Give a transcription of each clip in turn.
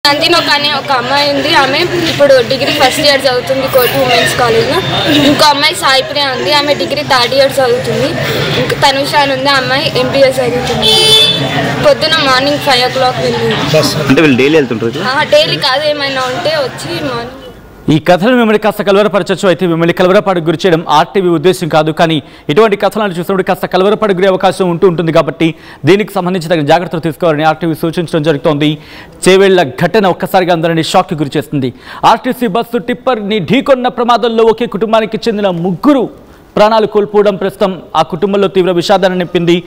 నందినోక్ అనే ఒక అమ్మాయి ఉంది. ఆమె ఇప్పుడు డిగ్రీ ఫస్ట్ ఇయర్ చదువుతుంది కోటి ఉమెన్స్ కాలేజ్లో. ఇంకో అమ్మాయి సాయిప్రియ ఉంది, ఆమె డిగ్రీ థర్డ్ ఇయర్ చదువుతుంది. ఇంకా తనుష అని ఉంది, అమ్మాయి ఎంపీఎస్ చదువుతుంది. పొద్దున మార్నింగ్ 5 o'clock డైలీ కాదు, ఏమైనా ఉంటే వచ్చి మార్నింగ్. ఈ కథలు మిమ్మల్ని కాస్త కలవరపరచచ్చు, అయితే మిమ్మల్ని కలవరపాటుకు గురి చేయడం ఆర్టీవీ ఉద్దేశం కాదు. కానీ ఇటువంటి కథలను చూసినప్పుడు కాస్త కలవరపాటుకు గురే అవకాశం ఉంటుంది కాబట్టి దీనికి సంబంధించి తగిన జాగ్రత్తలు తీసుకోవాలని ఆర్టీవీ సూచించడం జరుగుతోంది. చేవేళ్ల ఘటన ఒక్కసారిగా అందరినీ షాక్కి గురి చేస్తుంది. ఆర్టీసీ బస్సు టిప్పర్ని ఢీకొన్న ప్రమాదంలో ఒకే కుటుంబానికి చెందిన 3 ప్రాణాలు కోల్పోవడం ప్రస్తుతం ఆ కుటుంబంలో తీవ్ర విషాదాన్ని నింపింది.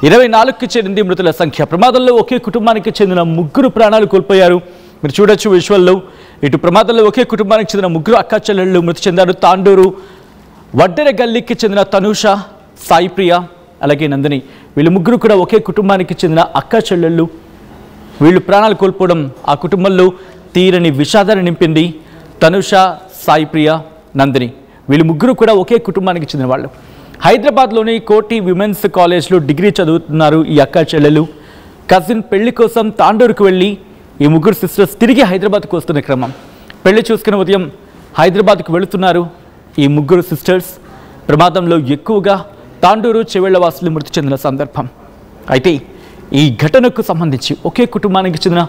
24కి చేరింది మృతుల సంఖ్య. ప్రమాదంలో ఒకే కుటుంబానికి చెందిన 3 ప్రాణాలు కోల్పోయారు. మీరు చూడొచ్చు విజువల్లో. ఇటు ప్రమాదంలో ఒకే కుటుంబానికి చెందిన 3 అక్కా చెల్లెళ్ళు మృతి చెందారు. తాండూరు వడ్డెర గల్లీకి చెందిన తనుష, సాయిప్రియ అలాగే నందిని, వీళ్ళు 3 కూడా ఒకే కుటుంబానికి చెందిన అక్కా చెల్లెళ్ళు. వీళ్ళు ప్రాణాలు కోల్పోవడం ఆ కుటుంబంలో తీరని విషాదాన్ని నింపింది. తనుష, సాయిప్రియ, నందిని వీళ్ళు 3 కూడా ఒకే కుటుంబానికి చెందిన వాళ్ళు. హైదరాబాద్లోని కోటి విమెన్స్ కాలేజ్లో డిగ్రీ చదువుతున్నారు ఈ అక్కా చెల్లెలు. కజిన్ పెళ్లి కోసం తాండూరుకు వెళ్ళి ఈ 3 సిస్టర్స్ తిరిగి హైదరాబాద్కు వస్తున్న క్రమం. పెళ్లి చూసుకుని ఉదయం హైదరాబాద్కు వెళుతున్నారు ఈ 3 సిస్టర్స్. ప్రమాదంలో ఎక్కువగా తాండూరు చెవేళ్ల వాసులు మృతి చెందిన సందర్భం. అయితే ఈ ఘటనకు సంబంధించి ఒకే కుటుంబానికి చెందిన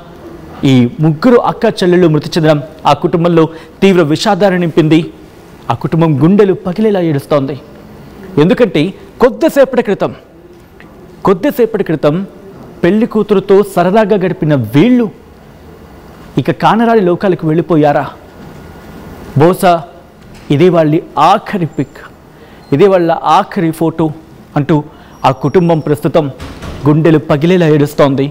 ఈ 3 అక్కా చెల్లెళ్ళు మృతి చెందడం ఆ కుటుంబంలో తీవ్ర విషాదాన్ని నింపింది. ఆ కుటుంబం గుండెలు పగిలేలా ఏడుస్తోంది. ఎందుకంటే కొద్దిసేపటి క్రితం పెళ్లి కూతురుతో సరదాగా గడిపిన వీళ్ళు ఇక కానరాని లోకాలకు వెళ్ళిపోయారా? బహుశా ఇదే వాళ్ళ ఆఖరి పిక్, ఇదే వాళ్ళ ఆఖరి ఫోటో అంటూ ఆ కుటుంబం ప్రస్తుతం గుండెలు పగిలేలా ఏడుస్తోంది.